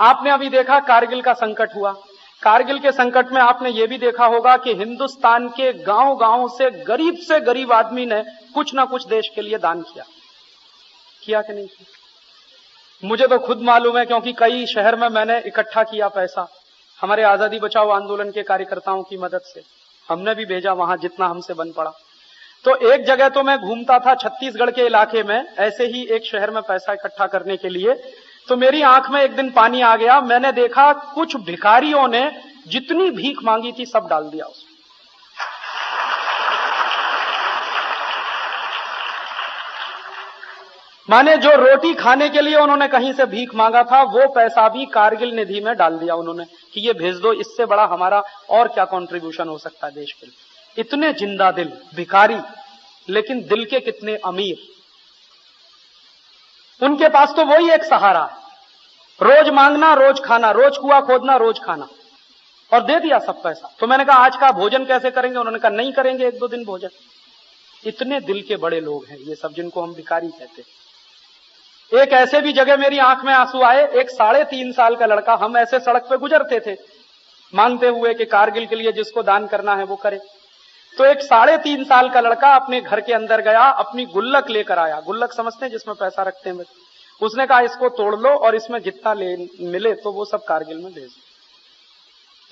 आपने अभी देखा कारगिल का संकट हुआ। कारगिल के संकट में आपने ये भी देखा होगा कि हिंदुस्तान के गांव गांव से गरीब आदमी ने कुछ ना कुछ देश के लिए दान किया कि नहीं किया? मुझे तो खुद मालूम है, क्योंकि कई शहर में मैंने इकट्ठा किया पैसा, हमारे आजादी बचाओ आंदोलन के कार्यकर्ताओं की मदद से हमने भी भेजा वहां जितना हमसे बन पड़ा। तो एक जगह तो मैं घूमता था छत्तीसगढ़ के इलाके में, ऐसे ही एक शहर में पैसा इकट्ठा करने के लिए, तो मेरी आंख में एक दिन पानी आ गया। मैंने देखा कुछ भिखारियों ने जितनी भीख मांगी थी सब डाल दिया उसमें। माने जो रोटी खाने के लिए उन्होंने कहीं से भीख मांगा था वो पैसा भी कारगिल निधि में डाल दिया उन्होंने कि ये भेज दो, इससे बड़ा हमारा और क्या कंट्रीब्यूशन हो सकता है देश के लिए। इतने जिंदा दिल भिखारी, लेकिन दिल के कितने अमीर। उनके पास तो वही एक सहारा है, रोज मांगना रोज खाना, रोज कुआं खोदना रोज खाना, और दे दिया सब पैसा। तो मैंने कहा आज का भोजन कैसे करेंगे? उन्होंने कहा नहीं करेंगे, एक दो दिन भोजन। इतने दिल के बड़े लोग हैं ये सब, जिनको हम भिखारी कहते हैं। एक ऐसे भी जगह मेरी आंख में आंसू आए, एक 3.5 साल का लड़का, हम ऐसे सड़क पे गुजरते थे मांगते हुए कि कारगिल के लिए जिसको दान करना है वो करे। तो एक 3.5 साल का लड़का अपने घर के अंदर गया, अपनी गुल्लक लेकर आया। गुल्लक समझते हैं जिसमें पैसा रखते हैं। उसने कहा इसको तोड़ लो और इसमें जितना मिले तो वो सब कारगिल में भेज दो।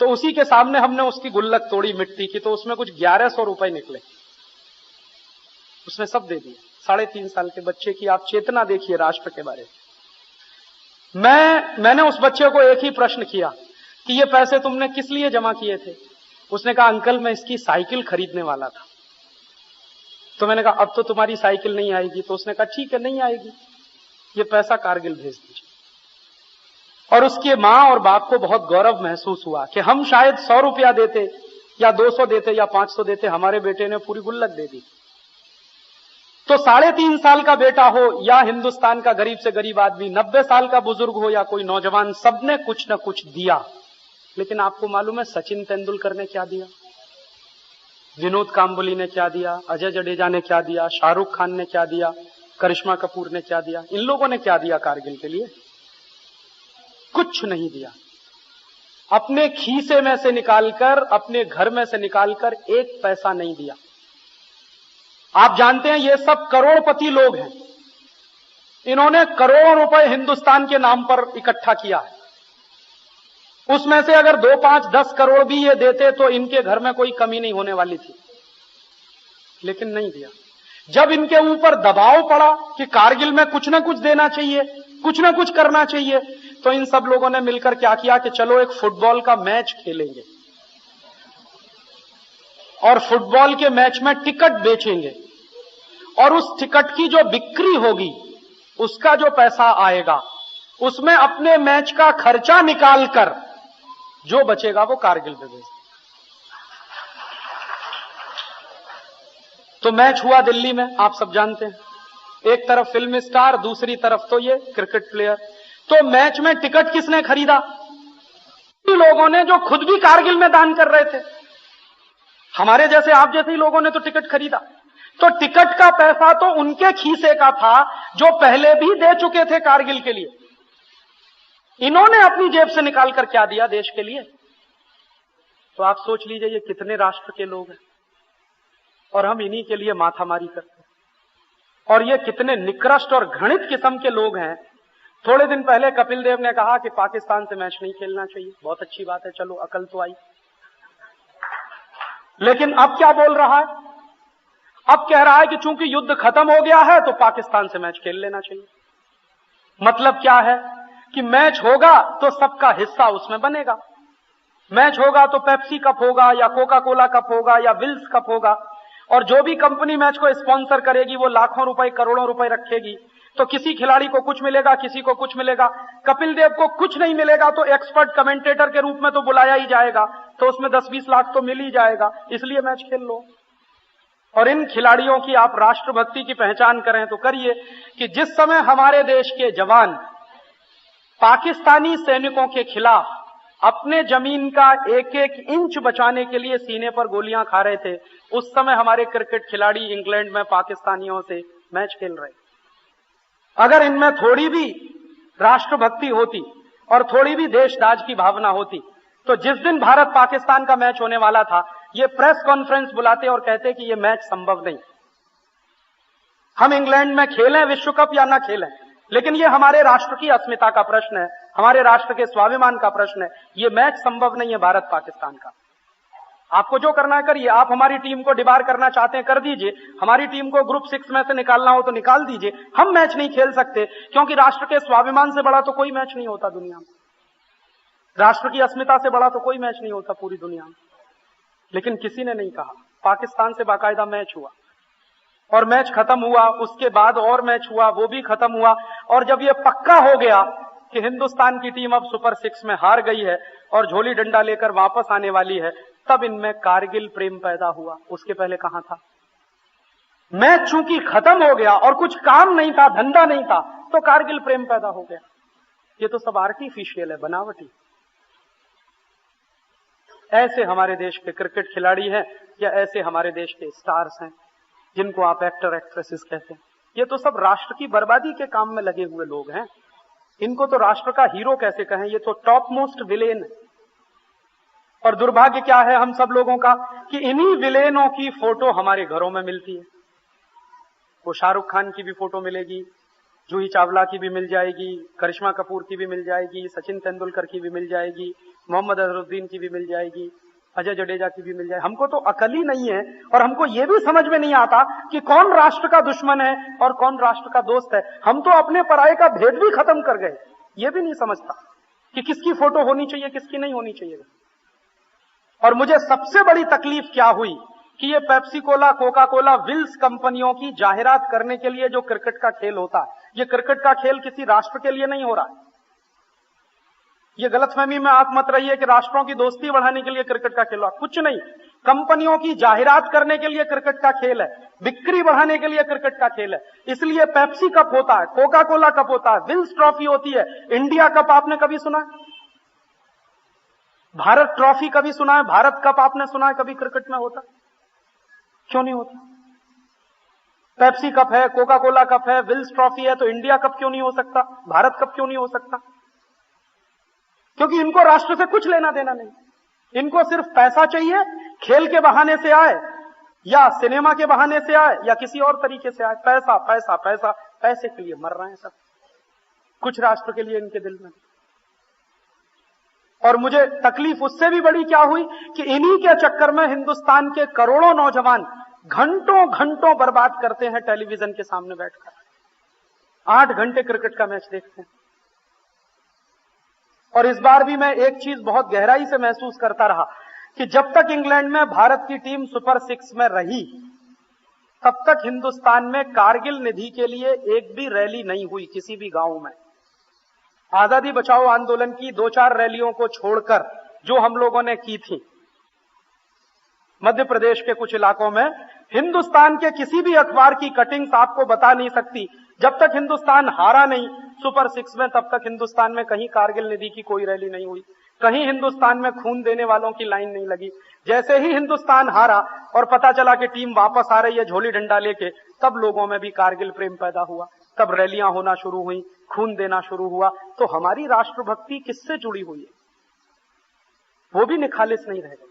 तो उसी के सामने हमने उसकी गुल्लक तोड़ी मिट्टी की, तो उसमें कुछ 1100 रुपए निकले। उसने सब दे दिए। 3.5 साल के बच्चे की आप चेतना देखिए राष्ट्र के बारे में। मैंने उस बच्चे को एक ही प्रश्न किया कि ये पैसे तुमने किस लिए जमा किए थे? उसने कहा अंकल मैं इसकी साइकिल खरीदने वाला था। तो मैंने कहा अब तो तुम्हारी साइकिल नहीं आएगी। तो उसने कहा ठीक है नहीं आएगी, ये पैसा कारगिल भेज दीजिए। और उसके मां और बाप को बहुत गौरव महसूस हुआ कि हम शायद 100 रुपया देते या 200 देते या 500 देते, हमारे बेटे ने पूरी गुल्लक दे दी। तो 3.5 साल का बेटा हो या हिंदुस्तान का गरीब से गरीब आदमी, 90 साल का बुजुर्ग हो या कोई नौजवान, सबने कुछ न कुछ दिया। लेकिन आपको मालूम है सचिन तेंदुलकर ने क्या दिया, विनोद कांबोली ने क्या दिया, अजय जडेजा ने क्या दिया, शाहरुख खान ने क्या दिया, करिश्मा कपूर ने क्या दिया? इन लोगों ने क्या दिया कारगिल के लिए? कुछ नहीं दिया। अपने खीसे में से निकालकर, अपने घर में से निकालकर एक पैसा नहीं दिया। आप जानते हैं ये सब करोड़पति लोग हैं, इन्होंने करोड़ों रुपए हिंदुस्तान के नाम पर इकट्ठा किया है। उसमें से अगर 2, 5, 10 करोड़ भी ये देते तो इनके घर में कोई कमी नहीं होने वाली थी, लेकिन नहीं दिया। जब इनके ऊपर दबाव पड़ा कि कारगिल में कुछ ना कुछ देना चाहिए, कुछ ना कुछ करना चाहिए, तो इन सब लोगों ने मिलकर क्या किया कि चलो एक फुटबॉल का मैच खेलेंगे और फुटबॉल के मैच में टिकट बेचेंगे, और उस टिकट की जो बिक्री होगी उसका जो पैसा आएगा उसमें अपने मैच का खर्चा निकालकर जो बचेगा वो कारगिल में भेज। तो मैच हुआ दिल्ली में, आप सब जानते हैं, एक तरफ फिल्म स्टार, दूसरी तरफ तो ये क्रिकेट प्लेयर। तो मैच में टिकट किसने खरीदा? लोगों ने जो खुद भी कारगिल में दान कर रहे थे। हमारे जैसे आप जैसे ही लोगों ने तो टिकट खरीदा। तो टिकट का पैसा तो उनके खीसे का था जो पहले भी दे चुके थे कारगिल के लिए। इन्होंने अपनी जेब से निकालकर क्या दिया देश के लिए? तो आप सोच लीजिए ये कितने राष्ट्र के लोग हैं और हम इन्हीं के लिए माथामारी करते हैं। और ये कितने निकृष्ट और घृणित किस्म के लोग हैं। थोड़े दिन पहले कपिल देव ने कहा कि पाकिस्तान से मैच नहीं खेलना चाहिए। बहुत अच्छी बात है, चलो अकल तो आई। लेकिन अब क्या बोल रहा है? अब कह रहा है कि चूंकि युद्ध खत्म हो गया है तो पाकिस्तान से मैच खेल लेना चाहिए। मतलब क्या है कि मैच होगा तो सबका हिस्सा उसमें बनेगा। मैच होगा तो पेप्सी कप होगा या कोका कोला कप होगा या विल्स कप होगा, और जो भी कंपनी मैच को स्पॉन्सर करेगी वो लाखों रुपए करोड़ों रुपए रखेगी। तो किसी खिलाड़ी को कुछ मिलेगा, किसी को कुछ मिलेगा। कपिल देव को कुछ नहीं मिलेगा तो एक्सपर्ट कमेंटेटर के रूप में तो बुलाया ही जाएगा, तो उसमें 10-20 लाख तो मिल ही जाएगा, इसलिए मैच खेल लो। और इन खिलाड़ियों की आप राष्ट्रभक्ति की पहचान करें तो करिए कि जिस समय हमारे देश के जवान पाकिस्तानी सैनिकों के खिलाफ अपने जमीन का एक एक इंच बचाने के लिए सीने पर गोलियां खा रहे थे, उस समय हमारे क्रिकेट खिलाड़ी इंग्लैंड में पाकिस्तानियों से मैच खेल रहे। अगर इनमें थोड़ी भी राष्ट्रभक्ति होती और थोड़ी भी देशदाज की भावना होती तो जिस दिन भारत पाकिस्तान का मैच होने वाला था, ये प्रेस कॉन्फ्रेंस बुलाते और कहते कि ये मैच संभव नहीं, हम इंग्लैंड में खेलें विश्व कप या ना खेलें, लेकिन ये हमारे राष्ट्र की अस्मिता का प्रश्न है, हमारे राष्ट्र के स्वाभिमान का प्रश्न है, ये मैच संभव नहीं है भारत पाकिस्तान का। आपको जो करना है करिए, आप हमारी टीम को डिबार करना चाहते हैं कर दीजिए, हमारी टीम को ग्रुप 6 में से निकालना हो तो निकाल दीजिए, हम मैच नहीं खेल सकते क्योंकि राष्ट्र के स्वाभिमान से बड़ा तो कोई मैच नहीं होता दुनिया में, राष्ट्र की अस्मिता से बड़ा तो कोई मैच नहीं होता पूरी दुनिया में। लेकिन किसी ने नहीं कहा। पाकिस्तान से बाकायदा मैच हुआ और मैच खत्म हुआ, उसके बाद और मैच हुआ, वो भी खत्म हुआ, और जब ये पक्का हो गया कि हिंदुस्तान की टीम अब सुपर 6 में हार गई है और झोली डंडा लेकर वापस आने वाली है, तब इनमें कारगिल प्रेम पैदा हुआ। उसके पहले कहां था? मैच चूंकि खत्म हो गया और कुछ काम नहीं था, धंधा नहीं था, तो कारगिल प्रेम पैदा हो गया। ये तो सब आर्टिफिशियल है, बनावटी। ऐसे हमारे देश के क्रिकेट खिलाड़ी हैं या ऐसे हमारे देश के स्टार्स हैं जिनको आप एक्टर एक्ट्रेसेस कहते हैं, ये तो सब राष्ट्र की बर्बादी के काम में लगे हुए लोग हैं। इनको तो राष्ट्र का हीरो कैसे कहें, ये तो टॉप मोस्ट विलेन है। और दुर्भाग्य क्या है हम सब लोगों का कि इन्हीं विलेनों की फोटो हमारे घरों में मिलती है। वो शाहरुख खान की भी फोटो मिलेगी, जूही चावला की भी मिल जाएगी, करिश्मा कपूर की भी मिल जाएगी, सचिन तेंदुलकर की भी मिल जाएगी, मोहम्मद अजहरुद्दीन की भी मिल जाएगी, अजय जडेजा की भी मिल जाए। हमको तो अकल ही नहीं है और हमको ये भी समझ में नहीं आता कि कौन राष्ट्र का दुश्मन है और कौन राष्ट्र का दोस्त है। हम तो अपने पराये का भेद भी खत्म कर गए, ये भी नहीं समझता कि किसकी फोटो होनी चाहिए किसकी नहीं होनी चाहिए। और मुझे सबसे बड़ी तकलीफ क्या हुई कि ये Pepsi Cola, Coca Cola, Wills कंपनियों की जाहिरात करने के लिए जो क्रिकेट का खेल होता है, ये क्रिकेट का खेल किसी राष्ट्र के लिए नहीं हो रहा है। ये गलतफहमी में आप मत रहिए कि राष्ट्रों की दोस्ती बढ़ाने के लिए क्रिकेट का खेल हो, कुछ नहीं। कंपनियों की जाहिरात करने के लिए क्रिकेट का खेल है, बिक्री बढ़ाने के लिए क्रिकेट का खेल है। इसलिए पेप्सी कप होता है, कोका कोला कप होता है, विल्स ट्रॉफी होती है, इंडिया कप आपने कभी सुना है? भारत ट्रॉफी कभी सुना है? भारत कप आपने सुना है कभी क्रिकेट में होता? क्यों नहीं होता? पेप्सी कप है, कोका कोला कप है, विल्स ट्रॉफी है, तो इंडिया कप क्यों नहीं हो सकता? भारत कप क्यों नहीं हो सकता? क्योंकि इनको राष्ट्र से कुछ लेना देना नहीं, इनको सिर्फ पैसा चाहिए, खेल के बहाने से आए या सिनेमा के बहाने से आए या किसी और तरीके से आए, पैसा पैसा पैसा, पैसे के लिए मर रहे हैं सब, कुछ राष्ट्र के लिए इनके दिल में। और मुझे तकलीफ उससे भी बड़ी क्या हुई कि इन्हीं के चक्कर में हिंदुस्तान के करोड़ों नौजवान घंटों घंटों बर्बाद करते हैं टेलीविजन के सामने बैठकर, 8 घंटे क्रिकेट का मैच देखते हैं। और इस बार भी मैं एक चीज बहुत गहराई से महसूस करता रहा कि जब तक इंग्लैंड में भारत की टीम सुपर 6 में रही, तब तक हिंदुस्तान में कारगिल निधि के लिए एक भी रैली नहीं हुई किसी भी गांव में। आजादी बचाओ आंदोलन की 2-4 रैलियों को छोड़कर जो हम लोगों ने की थी मध्य प्रदेश के कुछ इलाकों में, हिंदुस्तान के किसी भी अखबार की कटिंग्स आपको बता नहीं सकती, जब तक हिंदुस्तान हारा नहीं सुपर 6 में, तब तक हिंदुस्तान में कहीं कारगिल निधि की कोई रैली नहीं हुई, कहीं हिंदुस्तान में खून देने वालों की लाइन नहीं लगी। जैसे ही हिंदुस्तान हारा और पता चला कि टीम वापस आ रही है झोली डंडा लेके, तब लोगों में भी कारगिल प्रेम पैदा हुआ, तब रैलियां होना शुरू हुई, खून देना शुरू हुआ। तो हमारी राष्ट्रभक्ति किससे जुड़ी हुई है? वो भी निखालिस नहीं रह गई।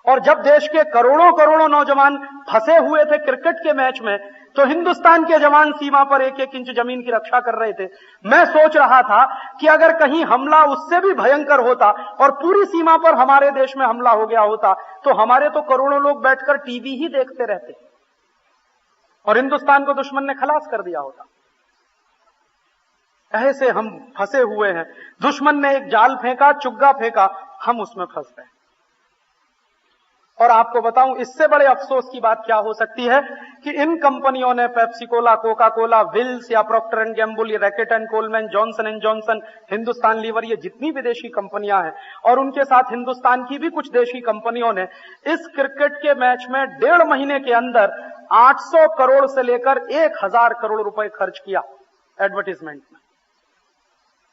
और जब देश के करोड़ों करोड़ों नौजवान फंसे हुए थे क्रिकेट के मैच में, तो हिंदुस्तान के जवान सीमा पर 1-1 इंच जमीन की रक्षा कर रहे थे। मैं सोच रहा था कि अगर कहीं हमला उससे भी भयंकर होता और पूरी सीमा पर हमारे देश में हमला हो गया होता, तो हमारे तो करोड़ों लोग बैठकर टीवी ही देखते रहते और हिंदुस्तान को दुश्मन ने खलास कर दिया होता। ऐसे हम फंसे हुए हैं, दुश्मन ने एक जाल फेंका, चुग्गा फेंका, हम उसमें फंस गए। और आपको बताऊं, इससे बड़े अफसोस की बात क्या हो सकती है कि इन कंपनियों ने Pepsi Cola, Coca Cola, Wills या प्रॉक्टर एंड गैम्बल, ये Reckitt and Colman, Johnson and Johnson, Hindustan Lever, ये जितनी विदेशी कंपनियां हैं और उनके साथ हिंदुस्तान की भी कुछ देशी कंपनियों ने इस क्रिकेट के मैच में 1.5 महीने के अंदर 800 करोड़ से लेकर 1000 करोड़ रुपए खर्च किया एडवर्टीजमेंट में।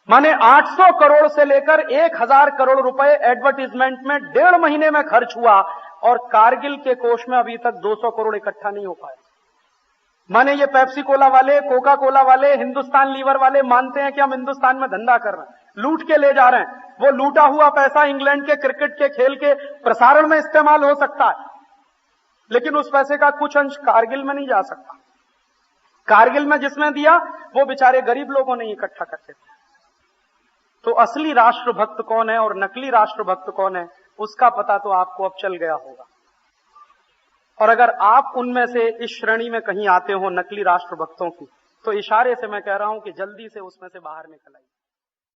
माने 800 करोड़ से लेकर 1000 करोड़ रुपए एडवर्टीजमेंट में 1.5 महीने में खर्च हुआ और कारगिल के कोष में अभी तक 200 करोड़ इकट्ठा नहीं हो पाया। माने ये पेप्सी कोला वाले, कोका कोला वाले, हिंदुस्तान लीवर वाले मानते हैं कि हम हिंदुस्तान में धंधा कर रहे हैं, लूट के ले जा रहे हैं। वो लूटा हुआ पैसा इंग्लैंड के क्रिकेट के खेल के प्रसारण में इस्तेमाल हो सकता है, लेकिन उस पैसे का कुछ अंश कारगिल में नहीं जा सकता। कारगिल में जिसने दिया वो बेचारे गरीब लोगों ने इकट्ठा करके दिया। तो असली राष्ट्रभक्त कौन है और नकली राष्ट्रभक्त कौन है, उसका पता तो आपको अब चल गया होगा। और अगर आप उनमें से इस श्रेणी में कहीं आते हो नकली राष्ट्रभक्तों की, तो इशारे से मैं कह रहा हूं कि जल्दी से उसमें से बाहर निकल आइए।